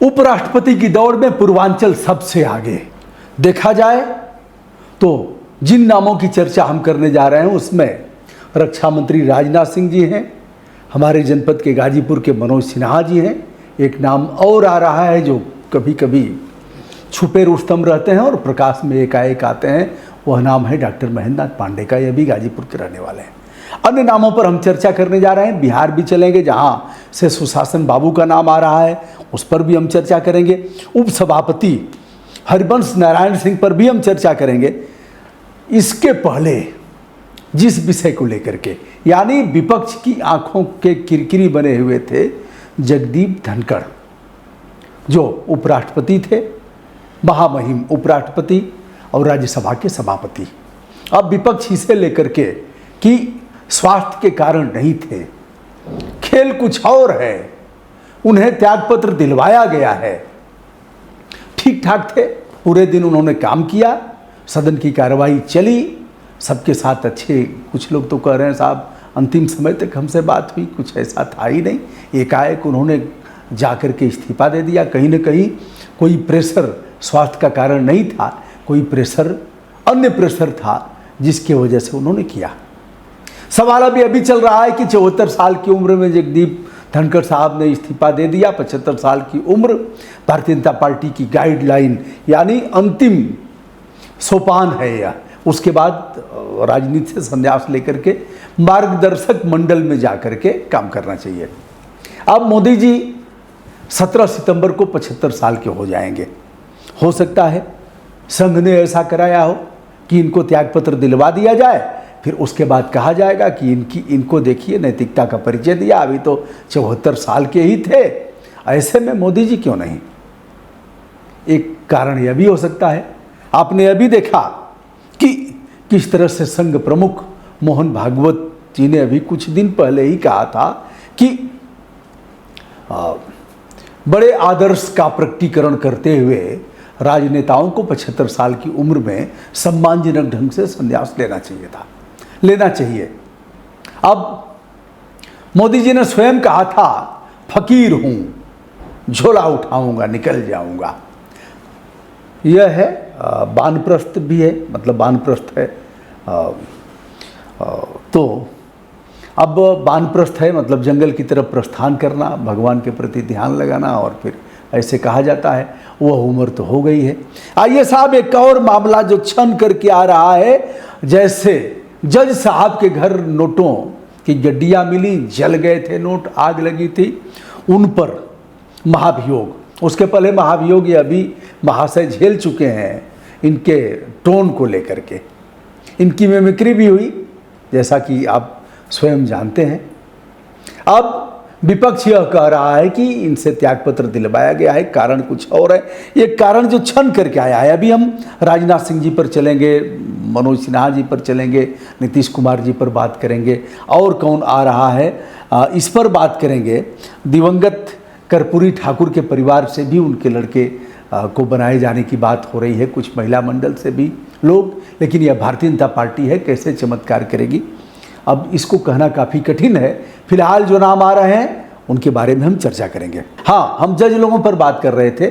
उपराष्ट्रपति की दौड़ में पूर्वांचल सबसे आगे। देखा जाए तो जिन नामों की चर्चा हम करने जा रहे हैं उसमें रक्षा मंत्री राजनाथ सिंह जी हैं, हमारे जनपद के गाजीपुर के मनोज सिन्हा जी हैं, एक नाम और आ रहा है जो कभी कभी छुपे रुस्तम रहते हैं और प्रकाश में एकाएक आते हैं, वह नाम है डॉक्टर महेंद्र नाथ पांडे का। यह भी गाजीपुर के रहने वाले हैं। अन्य नामों पर हम चर्चा करने जा रहे हैं। बिहार भी चलेंगे, जहाँ से सुशासन बाबू का नाम आ रहा है, उस पर भी हम चर्चा करेंगे। उपसभापति हरिवंश नारायण सिंह पर भी हम चर्चा करेंगे। इसके पहले जिस विषय को लेकर के, यानी विपक्ष की आंखों के किरकिरी बने हुए थे जगदीप धनखड़, जो उपराष्ट्रपति थे, महामहिम उपराष्ट्रपति और राज्यसभा के सभापति। अब विपक्ष इसे लेकर के कि स्वास्थ्य के कारण नहीं थे, खेल कुछ और है, उन्हें त्यागपत्र दिलवाया गया है। ठीक ठाक थे, पूरे दिन उन्होंने काम किया, सदन की कार्रवाई चली, सबके साथ अच्छे। कुछ लोग तो कह रहे हैं साहब अंतिम समय तक हमसे बात हुई, कुछ ऐसा था ही नहीं। एकाएक उन्होंने जाकर के इस्तीफा दे दिया। कहीं न कहीं कोई प्रेशर स्वास्थ्य का कारण नहीं था, कोई प्रेशर अन्य प्रेशर था जिसकी वजह से उन्होंने किया। सवाल अभी चल रहा है कि 74 साल की उम्र में जगदीप धनखड़ साहब ने इस्तीफा दे दिया। 75 साल की उम्र भारतीय जनता पार्टी की गाइडलाइन यानी अंतिम सोपान है यह। उसके बाद राजनीति से संन्यास लेकर के मार्गदर्शक मंडल में जाकर के काम करना चाहिए। अब मोदी जी 17 सितंबर को 75 साल के हो जाएंगे। हो सकता है संघ ने ऐसा कराया हो कि इनको त्यागपत्र दिलवा दिया जाए, फिर उसके बाद कहा जाएगा कि इनको देखिए नैतिकता का परिचय दिया, अभी तो 74 साल के ही थे, ऐसे में मोदी जी क्यों नहीं। एक कारण यह भी हो सकता है, आपने अभी देखा कि किस तरह से संघ प्रमुख मोहन भागवत जी ने अभी कुछ दिन पहले ही कहा था कि बड़े आदर्श का प्रकटीकरण करते हुए राजनेताओं को 75 साल की उम्र में सम्मानजनक ढंग से संन्यास लेना चाहिए। अब मोदी जी ने स्वयं कहा था फकीर हूं, झोला उठाऊंगा, निकल जाऊंगा। यह है वानप्रस्थ भी है, मतलब वानप्रस्थ है। तो अब वानप्रस्थ है मतलब जंगल की तरफ प्रस्थान करना, भगवान के प्रति ध्यान लगाना, और फिर ऐसे कहा जाता है। वह उम्र तो हो गई है। आइए साहब, एक और मामला जो छन करके आ रहा है, जैसे जज साहब के घर नोटों की गड्डियाँ मिली, जल गए थे नोट, आग लगी थी, उन पर महाभियोग। उसके पहले महाभियोग ये अभी महाशय झेल चुके हैं इनके टोन को लेकर के। इनकी मिमिक्री भी हुई, जैसा कि आप स्वयं जानते हैं। अब विपक्ष यह कह रहा है कि इनसे त्यागपत्र दिलवाया गया है, कारण कुछ और है। ये कारण जो छन करके आया है, अभी हम राजनाथ सिंह जी पर चलेंगे, मनोज सिन्हा जी पर चलेंगे, नीतीश कुमार जी पर बात करेंगे, और कौन आ रहा है इस पर बात करेंगे। दिवंगत कर्पूरी ठाकुर के परिवार से भी उनके लड़के को बनाए जाने की बात हो रही है, कुछ महिला मंडल से भी लोग, लेकिन यह भारतीय जनता पार्टी है, कैसे चमत्कार करेगी अब इसको कहना काफ़ी कठिन है। फिलहाल जो नाम आ रहे हैं उनके बारे में हम चर्चा करेंगे। हाँ, हम जज लोगों पर बात कर रहे थे।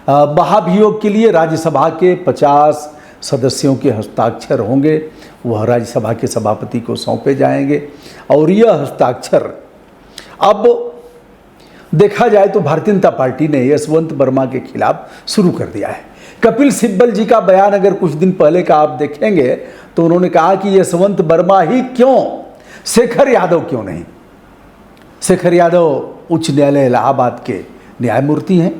महाभियोग के लिए राज्यसभा के 50 सदस्यों के हस्ताक्षर होंगे, वह राज्यसभा के सभापति को सौंपे जाएंगे, और यह हस्ताक्षर अब देखा जाए तो भारतीय जनता पार्टी ने यशवंत वर्मा के खिलाफ शुरू कर दिया है। कपिल सिब्बल जी का बयान अगर कुछ दिन पहले का आप देखेंगे तो उन्होंने कहा कि यशवंत वर्मा ही क्यों, शेखर यादव क्यों नहीं। शेखर यादव उच्च न्यायालय इलाहाबाद के न्यायमूर्ति हैं।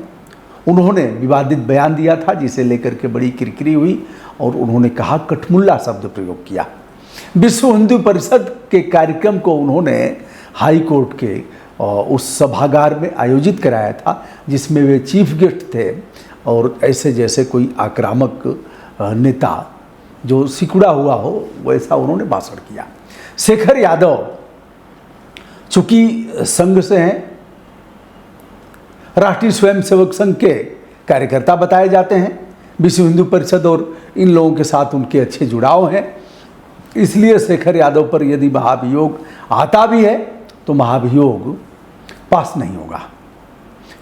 उन्होंने विवादित बयान दिया था जिसे लेकर के बड़ी किरकिरी हुई, और उन्होंने कहा कठमुल्ला शब्द प्रयोग किया। विश्व हिंदू परिषद के कार्यक्रम को उन्होंने हाई कोर्ट के उस सभागार में आयोजित कराया था, जिसमें वे चीफ गेस्ट थे, और ऐसे जैसे कोई आक्रामक नेता जो सिकुड़ा हुआ हो वैसा उन्होंने भाषण किया। शेखर यादव चूंकि संघ से हैं, राष्ट्रीय स्वयंसेवक संघ के कार्यकर्ता बताए जाते हैं, विश्व हिंदू परिषद और इन लोगों के साथ उनके अच्छे जुड़ाव हैं, इसलिए शेखर यादव पर यदि महाभियोग आता भी है तो महाभियोग पास नहीं होगा।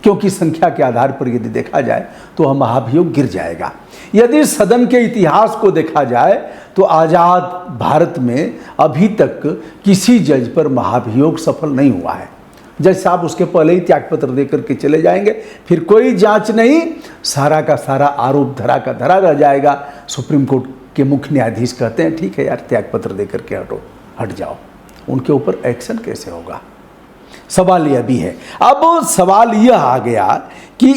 क्योंकि संख्या के आधार पर यदि देखा जाए तो महाभियोग गिर जाएगा। यदि सदन के इतिहास को देखा जाए तो आज़ाद भारत में अभी तक किसी जज पर महाभियोग सफल नहीं हुआ है। जज साहब उसके पहले ही त्यागपत्र देकर के चले जाएंगे, फिर कोई जांच नहीं, सारा का सारा आरोप धरा का धरा रह जाएगा। सुप्रीम कोर्ट के मुख्य न्यायाधीश कहते हैं ठीक है यार, त्यागपत्र देकर के हट जाओ। उनके ऊपर एक्शन कैसे होगा? सवाल यह भी है। अब सवाल यह आ गया कि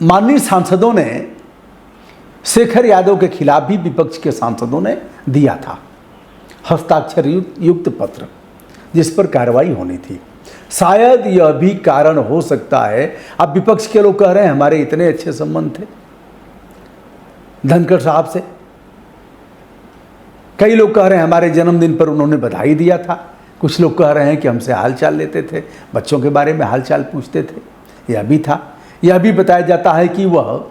माननीय सांसदों ने शेखर यादव के खिलाफ भी विपक्ष के सांसदों ने दिया था हस्ताक्षर युक्त पत्र, जिस पर कार्रवाई होनी थी। शायद यह भी कारण हो सकता है। अब विपक्ष के लोग कह रहे हैं हमारे इतने अच्छे संबंध थे धनखड़ साहब से, कई लोग कह रहे हैं हमारे जन्मदिन पर उन्होंने बधाई दिया था, कुछ लोग कह रहे हैं कि हमसे हालचाल लेते थे, बच्चों के बारे में हालचाल पूछते थे। यह भी था। यह भी बताया जाता है कि वह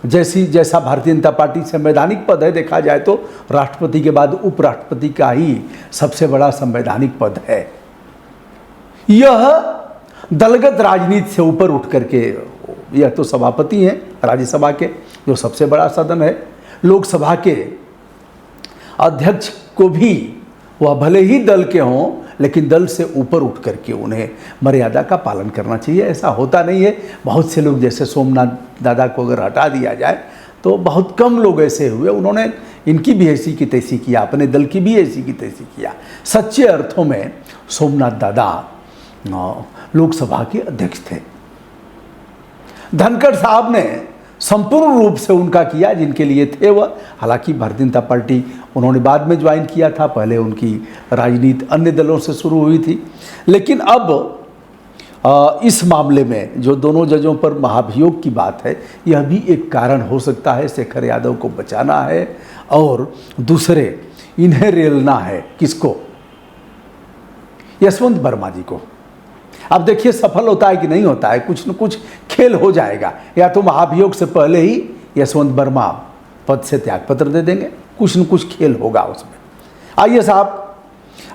जैसा भारतीय जनता पार्टी संवैधानिक पद है, देखा जाए तो राष्ट्रपति के बाद उपराष्ट्रपति का ही सबसे बड़ा संवैधानिक पद है। यह दलगत राजनीति से ऊपर उठ करके, यह तो सभापति हैं राज्यसभा के, जो सबसे बड़ा सदन है, लोकसभा के अध्यक्ष को भी वह भले ही दल के हों लेकिन दल से ऊपर उठ करके उन्हें मर्यादा का पालन करना चाहिए। ऐसा होता नहीं है। बहुत से लोग, जैसे सोमनाथ दादा को अगर हटा दिया जाए तो बहुत कम लोग ऐसे हुए, उन्होंने इनकी भी ऐसी की तैसी किया, अपने दल की भी ऐसी की तैसी किया। सच्चे अर्थों में सोमनाथ दादा लोकसभा के अध्यक्ष थे। धनखड़ साहब ने संपूर्ण रूप से उनका किया जिनके लिए थे वह। हालांकि भारतीय जनता पार्टी उन्होंने बाद में ज्वाइन किया था, पहले उनकी राजनीति अन्य दलों से शुरू हुई थी। लेकिन अब इस मामले में जो दोनों जजों पर महाभियोग की बात है, यह भी एक कारण हो सकता है। शेखर यादव को बचाना है और दूसरे इन्हें रेलना है। किसको? यशवंत वर्मा जी को। अब देखिए सफल होता है कि नहीं होता है, कुछ न कुछ खेल हो जाएगा। या तो महाभियोग से पहले ही यशवंत वर्मा पद से त्यागपत्र दे देंगे, कुछ न कुछ खेल होगा उसमें। आइए साहब,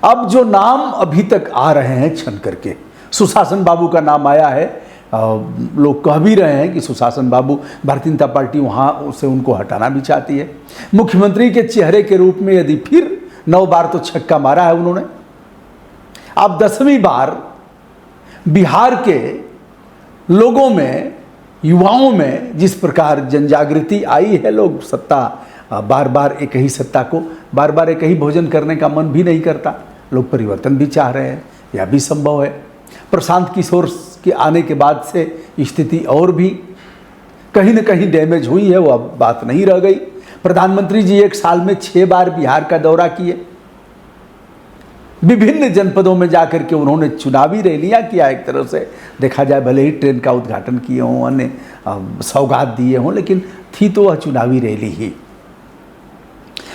अब जो नाम अभी तक आ रहे हैं छन करके, सुशासन बाबू का नाम आया है। लोग कह भी रहे हैं कि सुशासन बाबू, भारतीय जनता पार्टी वहाँ से उनको हटाना भी चाहती है। मुख्यमंत्री के चेहरे के रूप में यदि फिर 9 बार तो छक्का मारा है उन्होंने, अब 10वीं बार बिहार के लोगों में, युवाओं में जिस प्रकार जनजागृति आई है, लोग सत्ता बार बार एक ही सत्ता को बार बार एक ही भोजन करने का मन भी नहीं करता, लोग परिवर्तन भी चाह रहे हैं, यह भी संभव है। प्रशांत किशोर के आने के बाद से स्थिति और भी कहीं न कहीं डैमेज हुई है, वो अब बात नहीं रह गई। प्रधानमंत्री जी 1 साल में 6 बार बिहार का दौरा किए, विभिन्न जनपदों में जाकर के उन्होंने चुनावी रैलियां किया। एक तरह से देखा जाए भले ही ट्रेन का उद्घाटन किए हों, अन्य सौगात दिए हों, लेकिन थी तो वह चुनावी रैली ही।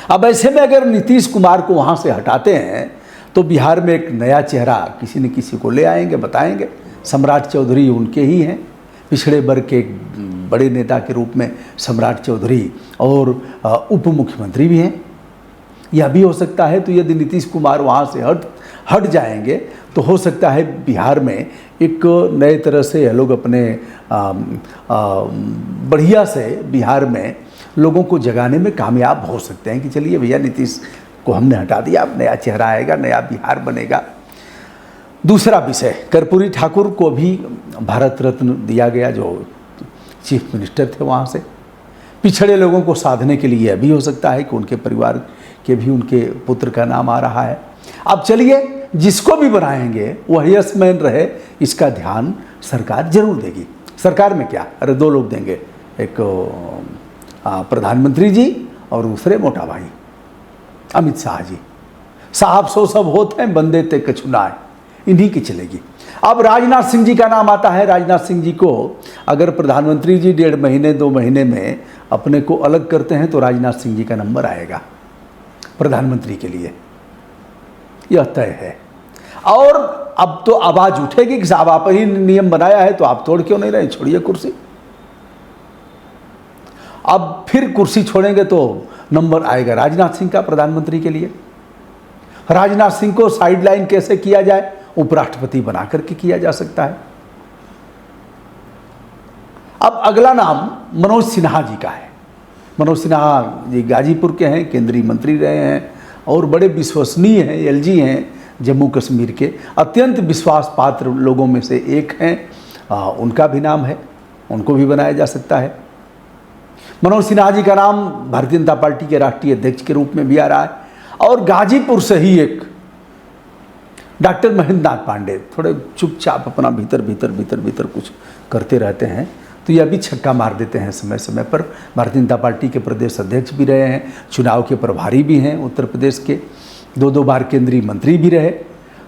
अब ऐसे में अगर नीतीश कुमार को वहां से हटाते हैं तो बिहार में एक नया चेहरा किसी न किसी को ले आएंगे, बताएंगे। सम्राट चौधरी उनके ही हैं, पिछड़े वर्ग के एक बड़े नेता के रूप में सम्राट चौधरी और उप मुख्यमंत्री भी हैं। यह भी हो सकता है। तो यदि नीतीश कुमार वहाँ से हट जाएंगे तो हो सकता है बिहार में एक नए तरह से यह लोग अपने बढ़िया से बिहार में लोगों को जगाने में कामयाब हो सकते हैं कि चलिए भैया नीतीश को हमने हटा दिया, अब नया चेहरा आएगा, नया बिहार बनेगा। दूसरा विषय, कर्पूरी ठाकुर को भी भारत रत्न दिया गया, जो चीफ मिनिस्टर थे वहाँ से। पिछड़े लोगों को साधने के लिए यह भी हो सकता है कि उनके परिवार के भी उनके पुत्र का नाम आ रहा है। अब चलिए, जिसको भी बनाएंगे वह यशमैन रहे, इसका ध्यान सरकार जरूर देगी। सरकार में क्या, अरे 2 लोग देंगे, एक प्रधानमंत्री जी और दूसरे मोटा भाई अमित शाह जी। साहब सो सब होते हैं, बंदे ते कछुनाए, इन्हीं की चलेगी। अब राजनाथ सिंह जी का नाम आता है। राजनाथ सिंह जी को अगर प्रधानमंत्री जी 1.5 महीने 2 महीने में अपने को अलग करते हैं तो राजनाथ सिंह जी का नंबर आएगा प्रधानमंत्री के लिए, यह तय है। और अब तो आवाज उठेगी कि साहब आप ही नियम बनाया है तो आप तोड़ क्यों नहीं रहे, छोड़िए कुर्सी। अब फिर कुर्सी छोड़ेंगे तो नंबर आएगा राजनाथ सिंह का प्रधानमंत्री के लिए। राजनाथ सिंह को साइडलाइन कैसे किया जाए, उपराष्ट्रपति बना करके किया जा सकता है। अब अगला नाम मनोज सिन्हा जी का है। मनोज सिन्हा जी गाजीपुर के हैं, केंद्रीय मंत्री रहे हैं और बड़े विश्वसनीय हैं, एलजी हैं जम्मू कश्मीर के, अत्यंत विश्वास पात्र लोगों में से एक हैं। उनका भी नाम है, उनको भी बनाया जा सकता है। मनोज सिन्हा जी का नाम भारतीय जनता पार्टी के राष्ट्रीय अध्यक्ष के रूप में भी आ रहा है। और गाजीपुर से ही एक डॉक्टर महेंद्र नाथ पांडे, थोड़े चुपचाप अपना भीतर कुछ करते रहते हैं, तो यह भी छक्का मार देते हैं समय समय पर। भारतीय जनता पार्टी के प्रदेश अध्यक्ष भी रहे हैं, चुनाव के प्रभारी भी हैं उत्तर प्रदेश के, 2 बार केंद्रीय मंत्री भी रहे।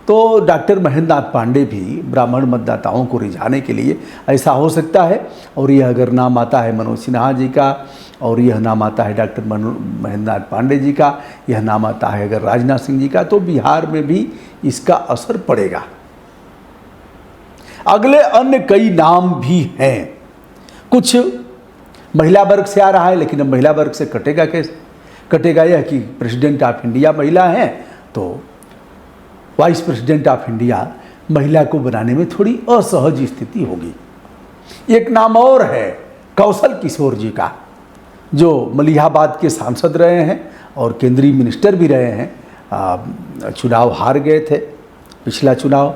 तो डॉक्टर महेंद्र नाथ पांडे भी ब्राह्मण मतदाताओं को रिझाने के लिए ऐसा हो सकता है। और यह अगर नाम आता है मनोज सिन्हा जी का, और यह नाम आता है डॉक्टर महेंद्र नाथ पांडे जी का, यह नाम आता है अगर राजनाथ सिंह जी का, तो बिहार में भी इसका असर पड़ेगा। अगले अन्य कई नाम भी हैं। कुछ महिला वर्ग से आ रहा है, लेकिन अब महिला वर्ग से कटेगा कैसे? कटेगा यह कि प्रेसिडेंट ऑफ इंडिया महिला हैं, तो वाइस प्रेसिडेंट ऑफ इंडिया महिला को बनाने में थोड़ी असहज स्थिति होगी। एक नाम और है कौशल किशोर जी का, जो मलिहाबाद के सांसद रहे हैं और केंद्रीय मिनिस्टर भी रहे हैं। चुनाव हार गए थे, पिछला चुनाव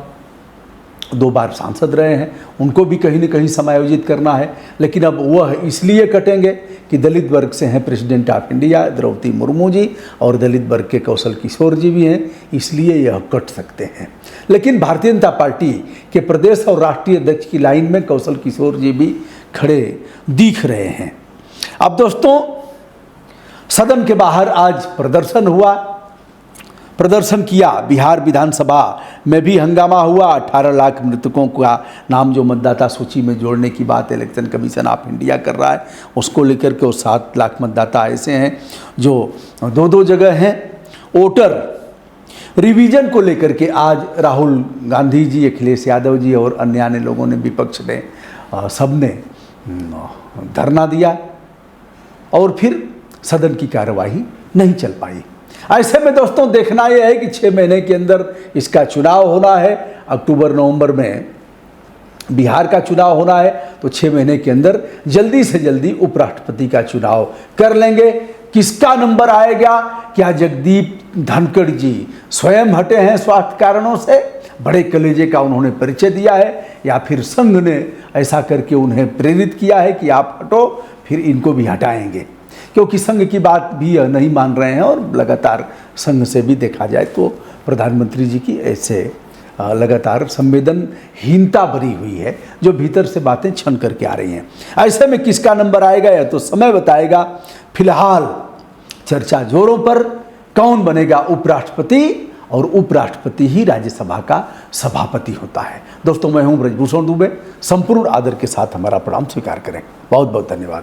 2 बार सांसद रहे हैं, उनको भी कहीं न कहीं समायोजित करना है। लेकिन अब वह इसलिए कटेंगे कि दलित वर्ग से हैं president of India Draupadi Murmu ji, और दलित वर्ग के कौशल किशोर जी भी हैं, इसलिए यह कट सकते हैं। लेकिन भारतीय जनता पार्टी के प्रदेश और राष्ट्रीय अध्यक्ष की लाइन में कौशल किशोर जी भी खड़े दिख रहे हैं। अब दोस्तों, सदन के बाहर आज प्रदर्शन हुआ, प्रदर्शन किया। बिहार विधानसभा में भी हंगामा हुआ। 18 लाख मृतकों का नाम जो मतदाता सूची में जोड़ने की बात इलेक्शन कमीशन ऑफ इंडिया कर रहा है, उसको लेकर के वो 7 लाख मतदाता ऐसे हैं जो 2 जगह हैं। वोटर रिवीजन को लेकर के आज राहुल गांधी जी, अखिलेश यादव जी और अन्य लोगों ने, विपक्ष ने, सबने धरना दिया और फिर सदन की कार्यवाही नहीं चल पाई। ऐसे में दोस्तों देखना यह है कि 6 महीने के अंदर इसका चुनाव होना है। अक्टूबर नवंबर में बिहार का चुनाव होना है, तो 6 महीने के अंदर जल्दी से जल्दी उपराष्ट्रपति का चुनाव कर लेंगे। किसका नंबर आएगा? क्या जगदीप धनखड़ जी स्वयं हटे हैं स्वास्थ्य कारणों से, बड़े कलेजे का उन्होंने परिचय दिया है, या फिर संघ ने ऐसा करके उन्हें प्रेरित किया है कि आप हटो, फिर इनको भी हटाएंगे? क्योंकि संघ की बात भी नहीं मान रहे हैं, और लगातार संघ से भी देखा जाए तो प्रधानमंत्री जी की ऐसे लगातार संवेदनहीनता बनी हुई है, जो भीतर से बातें छन करके आ रही हैं। ऐसे में किसका नंबर आएगा या तो समय बताएगा। फिलहाल चर्चा जोरों पर, कौन बनेगा उपराष्ट्रपति, और उपराष्ट्रपति ही राज्यसभा का सभापति होता है। दोस्तों, मैं हूं ब्रजभूषण दुबे। संपूर्ण आदर के साथ हमारा प्रणाम स्वीकार करें। बहुत बहुत धन्यवाद।